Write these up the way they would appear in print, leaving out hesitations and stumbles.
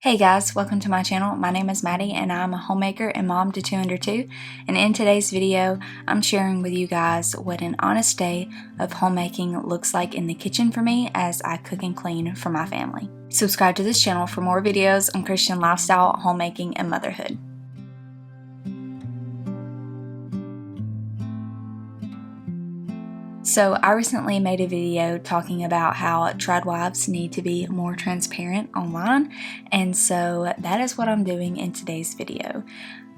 Hey guys, welcome to my channel. My name is Maddie and I'm a homemaker and mom to 2 under 2. And in today's video, I'm sharing with you guys what an honest day of homemaking looks like in the kitchen for me as I cook and clean for my family. Subscribe to this channel for more videos on Christian lifestyle, homemaking, and motherhood. So I recently made a video talking about how triad wives need to be more transparent online, and so that is what I'm doing in today's video.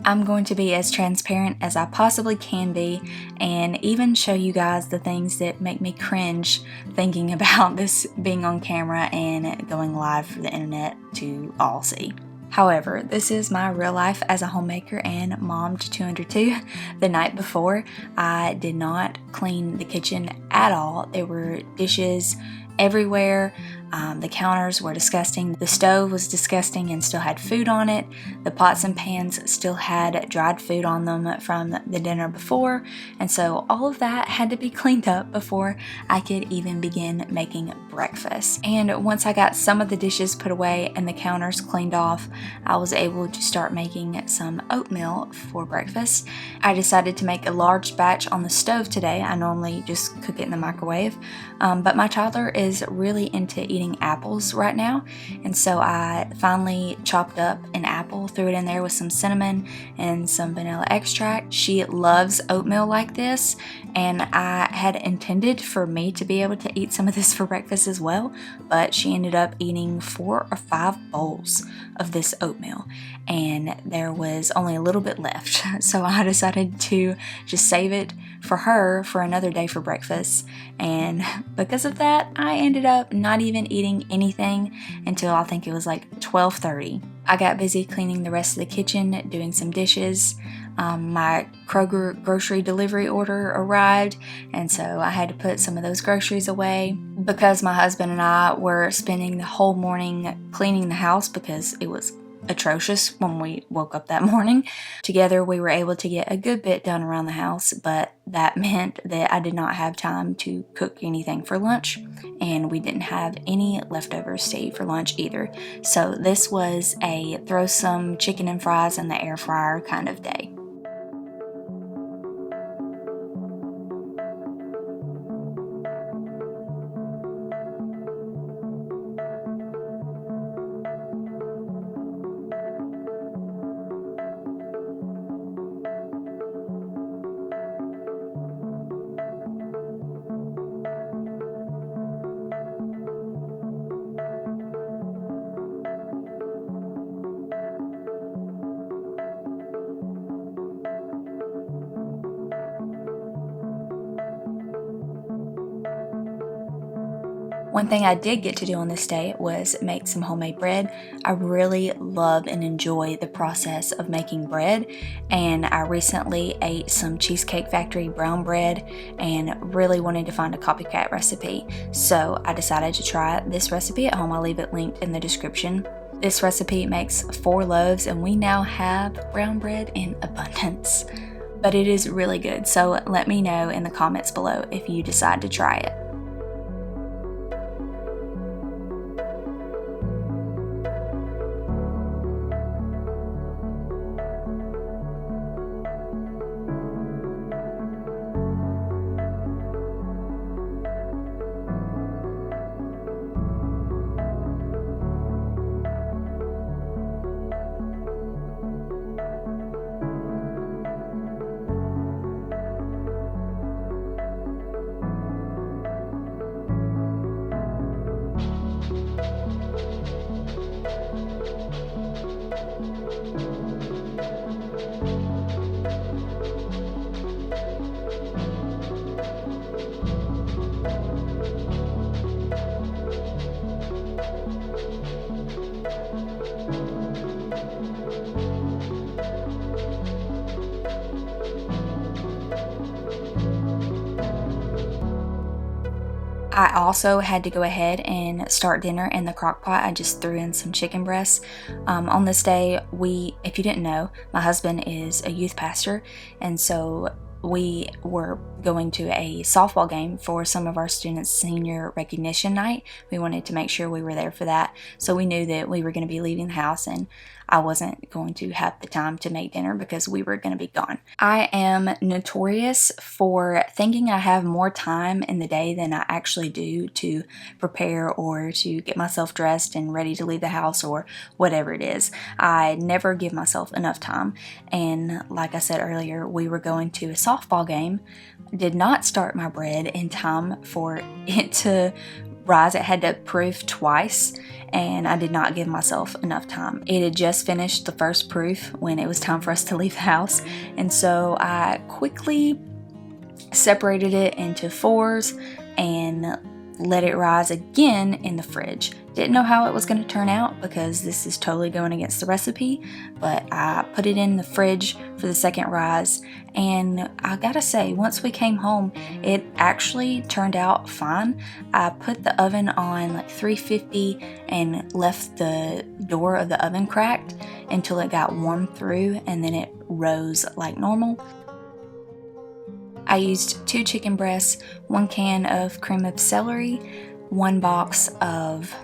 I'm going to be as transparent as I possibly can be and even show you guys the things that make me cringe thinking about this being on camera and going live for the internet to all see. However, this is my real life as a homemaker and mom to 2 under 2. The night before, I did not clean the kitchen at all. There were dishes everywhere. The counters were disgusting. The stove was disgusting and still had food on it. The pots and pans still had dried food on them from the dinner before. And so all of that had to be cleaned up before I could even begin making breakfast. And once I got some of the dishes put away and the counters cleaned off, I was able to start making some oatmeal for breakfast. I decided to make a large batch on the stove today. I normally just cook it in the microwave, but my toddler is really into eating apples right now, and so I finally chopped up an apple, threw it in there with some cinnamon and some vanilla extract. She loves oatmeal like this, and I had intended for me to be able to eat some of this for breakfast as well, but she ended up eating 4 or 5 bowls of this oatmeal, and there was only a little bit left, so I decided to just save it for her for another day for breakfast. And because of that, I ended up not even eating anything until I think it was like 12:30. I got busy cleaning the rest of the kitchen, doing some dishes. My Kroger grocery delivery order arrived, and so I had to put some of those groceries away. Because my husband and I were spending the whole morning cleaning the house because it was atrocious when we woke up that morning. Together we were able to get a good bit done around the house, but that meant that I did not have time to cook anything for lunch, and we didn't have any leftovers to eat for lunch either. So this was a throw some chicken and fries in the air fryer kind of day. One thing I did get to do on this day was make some homemade bread. I really love and enjoy the process of making bread, and I recently ate some Cheesecake Factory brown bread and really wanted to find a copycat recipe. So I decided to try this recipe at home. I'll leave it linked in the description. This recipe makes 4 loaves, and we now have brown bread in abundance. But it is really good, so let me know in the comments below if you decide to try it. I also had to go ahead and start dinner in the crock pot. I just threw in some chicken breasts. On this day, if you didn't know, my husband is a youth pastor, and so we were going to a softball game for some of our students' senior recognition night. We wanted to make sure we were there for that, so we knew that we were going to be leaving the house and I wasn't going to have the time to make dinner because we were going to be gone. I am notorious for thinking I have more time in the day than I actually do to prepare or to get myself dressed and ready to leave the house or whatever it is. I never give myself enough time, and like I said earlier, we were going to a softball game. Did not start my bread in time for it to rise. It had to proof twice, and I did not give myself enough time. It had just finished the first proof when it was time for us to leave the house, and so I quickly separated it into 4s and let it rise again in the fridge. Didn't know how it was going to turn out because this is totally going against the recipe, but I put it in the fridge for the second rise, and I gotta say, once we came home, it actually turned out fine. I put the oven on like 350 and left the door of the oven cracked until it got warm through, and then it rose like normal. I used 2 chicken breasts, 1 can of cream of celery, 1 box of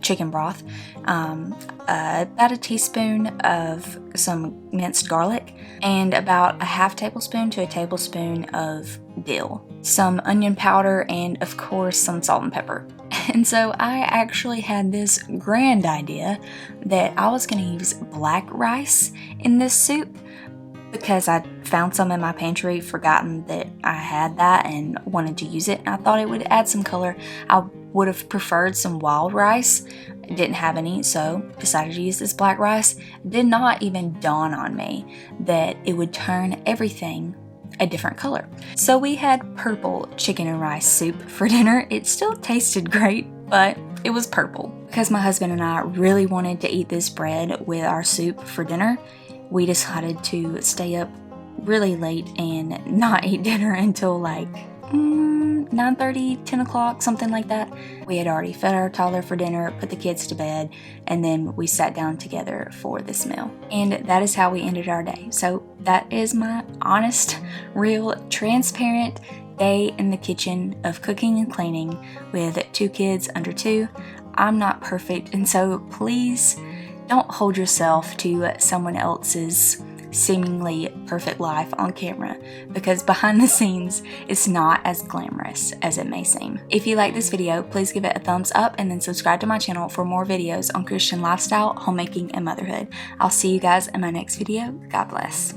chicken broth, about a teaspoon of some minced garlic, and about a half tablespoon to a tablespoon of dill, some onion powder, and of course some salt and pepper. And so I actually had this grand idea that I was going to use black rice in this soup, because I found some in my pantry, forgotten that I had that and wanted to use it. I thought it would add some color. I would have preferred some wild rice. I didn't have any, so decided to use this black rice. Did not even dawn on me that it would turn everything a different color. So we had purple chicken and rice soup for dinner. It still tasted great, but it was purple. Because my husband and I really wanted to eat this bread with our soup for dinner, we decided to stay up really late and not eat dinner until like 9:30, 10 o'clock, something like that. We had already fed our toddler for dinner, put the kids to bed, and then we sat down together for this meal. And that is how we ended our day. So that is my honest, real, transparent day in the kitchen of cooking and cleaning with 2 kids under 2. I'm not perfect, and so please don't hold yourself to someone else's seemingly perfect life on camera, because behind the scenes it's not as glamorous as it may seem. If you like this video, please give it a thumbs up and then subscribe to my channel for more videos on Christian lifestyle, homemaking, and motherhood. I'll see you guys in my next video. God bless.